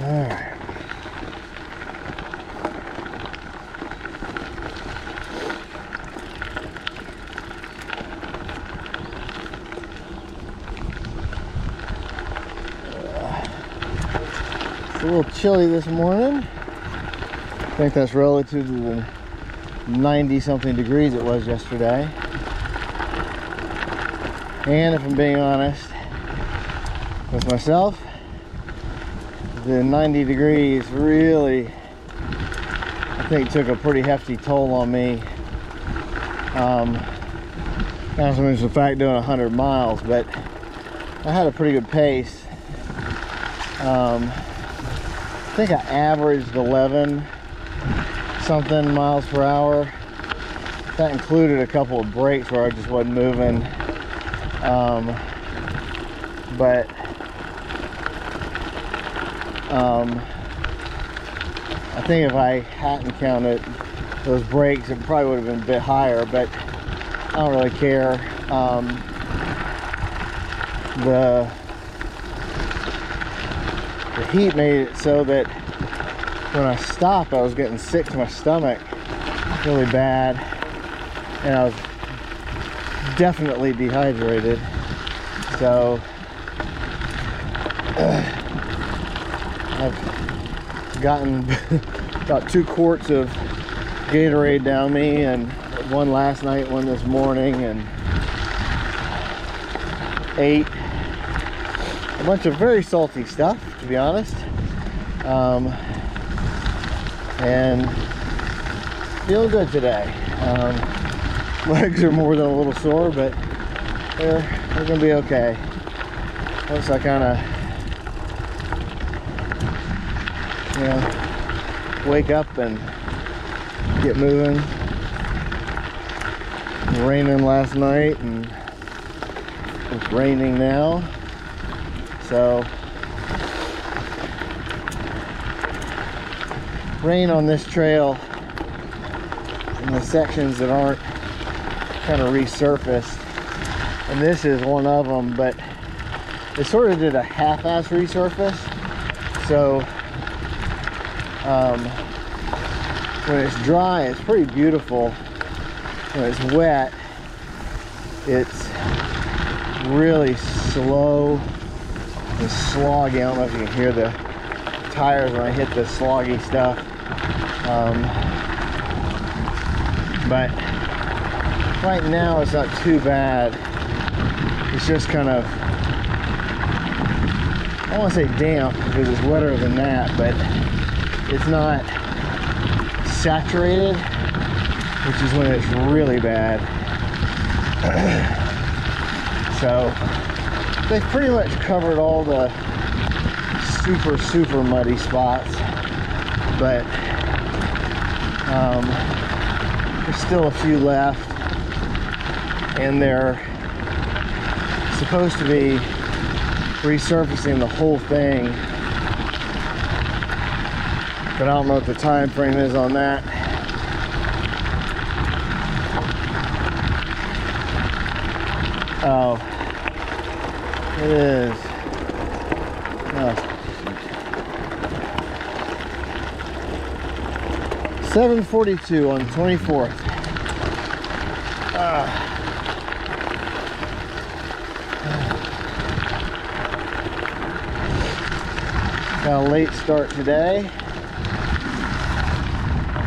Alright. It's a little chilly this morning. I think that's relative to the 90-something degrees it was yesterday. And if I'm being honest with myself, the 90 degrees really, I think, took a pretty hefty toll on me. Not so much the fact doing 100 miles, but I had a pretty good pace. I think I averaged 11 something miles per hour. That included a couple of breaks where I just wasn't moving. But I think if I hadn't counted those breaks, it probably would have been a bit higher, but I don't really care. The heat made it so that when I stopped, I was getting sick to my stomach really bad, and I was definitely dehydrated. So I've gotten about 2 quarts of Gatorade down me, and one last night, one this morning, and ate a bunch of very salty stuff, to be honest. And feeling good today. Legs are more than a little sore, but they're gonna be okay once I kind of, you know, wake up and get moving. It was raining last night, and it's raining now, so rain on this trail in the sections that aren't kind of resurfaced, and this is one of them, but it sort of did a half-ass resurface. So when it's dry, it's pretty beautiful. When it's wet, it's really slow and sloggy. I don't know if you can hear the tires when I hit the sloggy stuff. But right now it's not too bad. It's just kind of, I don't want to say damp because it's wetter than that, but it's not saturated, which is when it's really bad. So they've pretty much covered all the super muddy spots, but there's still a few left, and they're supposed to be resurfacing the whole thing, but I don't know what the time frame is on that. Oh, it is. Oh. 7:42 on the 24th. Got a late start today,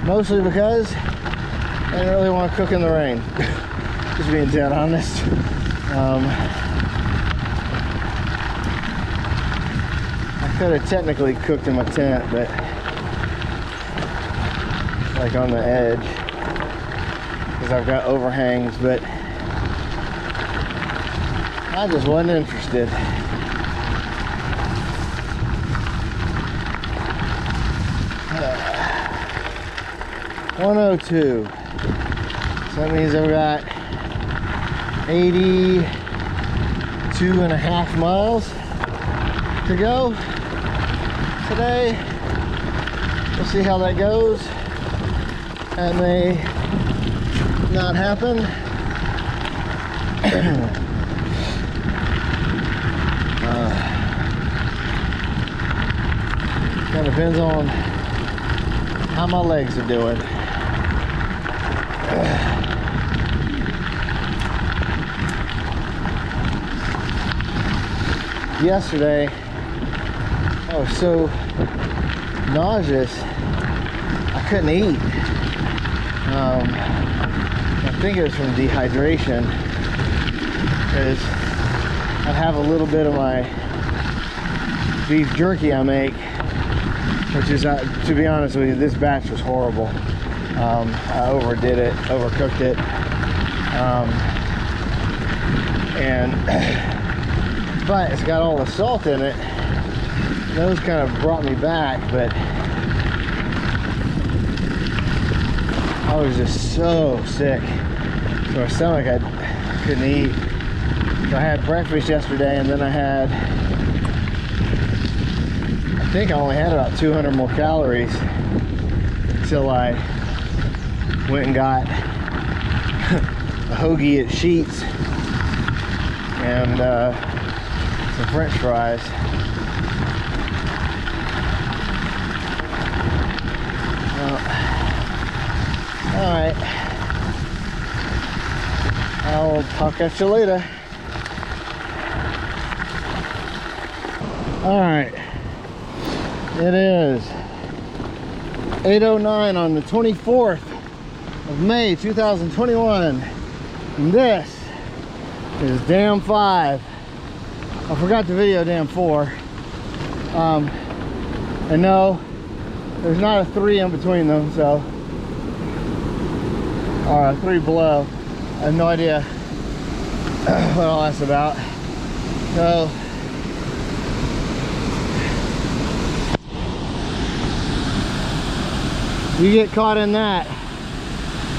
mostly because I didn't really want to cook in the rain. Just being dead honest. I could have technically cooked in my tent, but like on the edge, because I've got overhangs, but I just wasn't interested. Uh, 102. So that means I've got 82.5 miles to go today. We'll see how that goes. That may not happen. Kind of depends on how my legs are doing. Yesterday, I was so nauseous, I couldn't eat. I think it was from dehydration, because I have a little bit of my beef jerky I make, which is, to be honest with you, this batch was horrible. I overdid it, overcooked it, but it's got all the salt in it. Those kind of brought me back, but I was just so sick. So my stomach, I couldn't eat. So I had breakfast yesterday, and then I think I only had about 200 more calories until I went and got a hoagie at Sheetz and some French fries. All right, I'll talk at you later. All right, it is 8:09 on the 24th of May 2021, and this is Dam 5. I forgot to video Dam 4. And no, there's not a 3 in between them, so, or a 3 below. I have no idea what all that's about. So you get caught in that,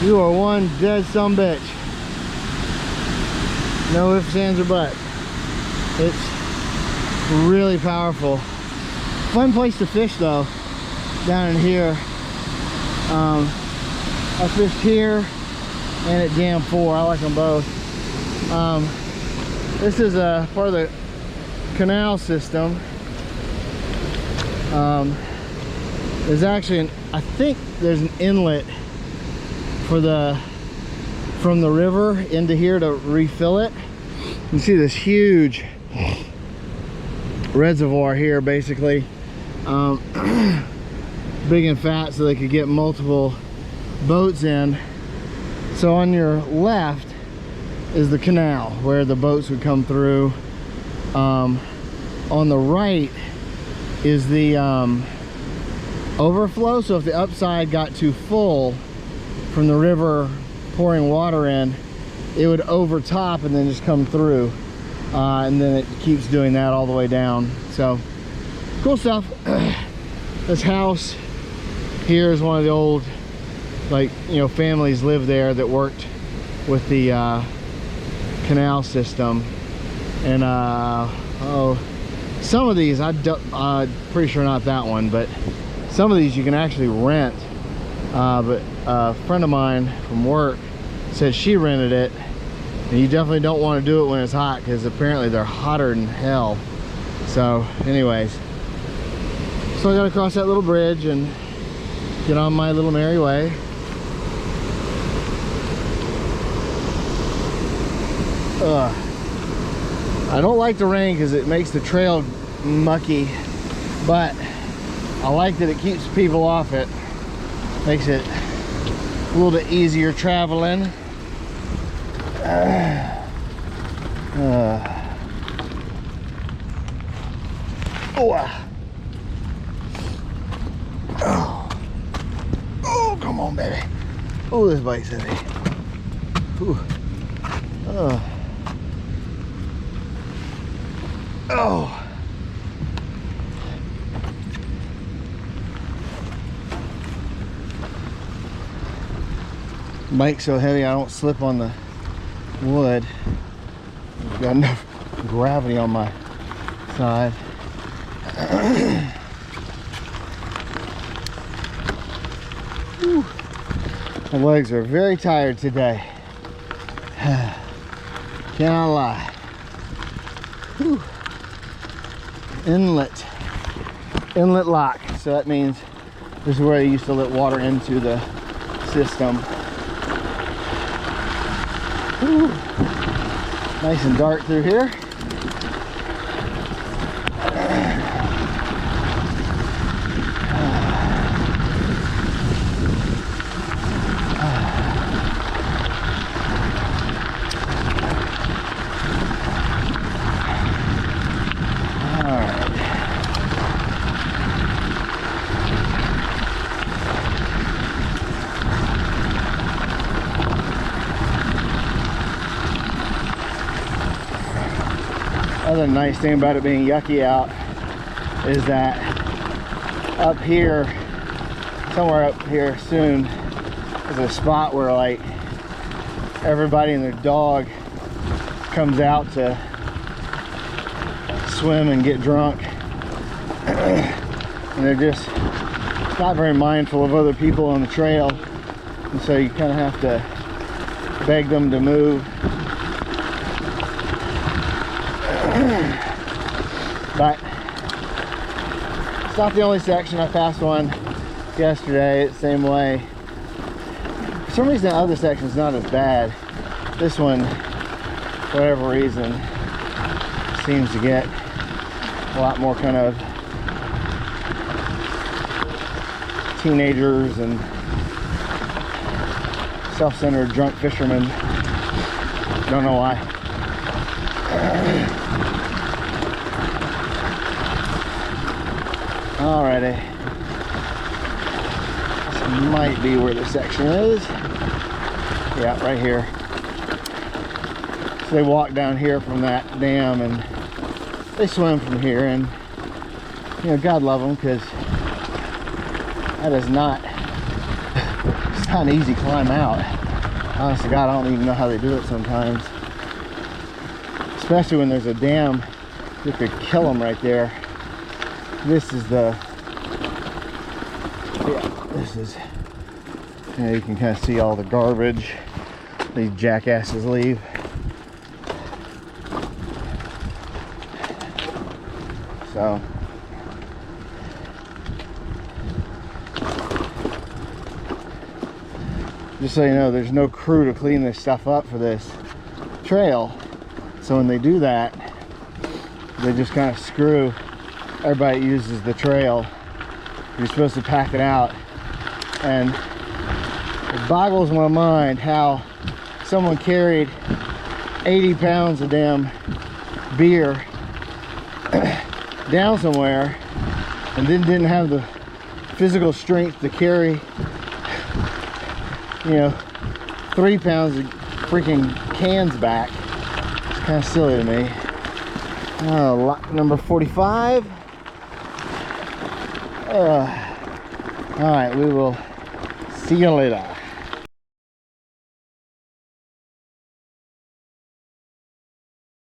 you are one dead sumbitch. No ifs, ands, or buts. It's really powerful. Fun place to fish though, down in here. I fished here and at Dam 4. I like them both. This is a part of the canal system. There's actually I think there's an inlet for from the river into here to refill it. You see this huge reservoir here, basically, big and fat, so they could get multiple boats in. So on your left is the canal where the boats would come through. On the right is the overflow. So if the upside got too full from the river pouring water in, it would overtop and then just come through, and then it keeps doing that all the way down. So cool stuff. This house here is one of the old, like, you know, families lived there that worked with the canal system. And oh, some of these I'm pretty sure not that one, but some of these you can actually rent. But a friend of mine from work said she rented it, and you definitely don't want to do it when it's hot, because apparently they're hotter than hell. So anyways, so I gotta cross that little bridge and get on my little merry way. I don't like the rain because it makes the trail mucky, but I like that it keeps people off it. Makes it a little bit easier traveling. Oh, come on, baby. Oh, this bike's heavy. Ooh. Oh. Bike's so heavy I don't slip on the wood. I've got enough gravity on my side. My legs are very tired today. Cannot lie. Whew. Inlet. inlet lock. So that means this is where they used to let water into the system. Ooh. Nice and dark through here. Another nice thing about it being yucky out is that up here, somewhere up here soon, is a spot where like everybody and their dog comes out to swim and get drunk. And they're just not very mindful of other people on the trail, and so you kind of have to beg them to move. But it's not the only section. I passed one yesterday the same way. For some reason the other section's not as bad. This one, for whatever reason, seems to get a lot more kind of teenagers and self-centered drunk fishermen. Don't know why. Alrighty, this might be where the section is. Yeah, right here. So they walk down here from that dam and they swim from here, and you know, God love them, because that is not, it's not an easy climb out. Honest to God, I don't even know how they do it sometimes. Especially when there's a dam that could kill them right there. This is the, yeah, this is, you know, you can kind of see all the garbage these jackasses leave. So, just so you know, there's no crew to clean this stuff up for this trail. So when they do that, they just kind of screw everybody that uses the trail. You're supposed to pack it out, and it boggles my mind how someone carried 80 pounds of damn beer down somewhere and then didn't have the physical strength to carry, you know, 3 pounds of freaking cans back. It's kind of silly to me. Lot number 45. All right, we will see you later.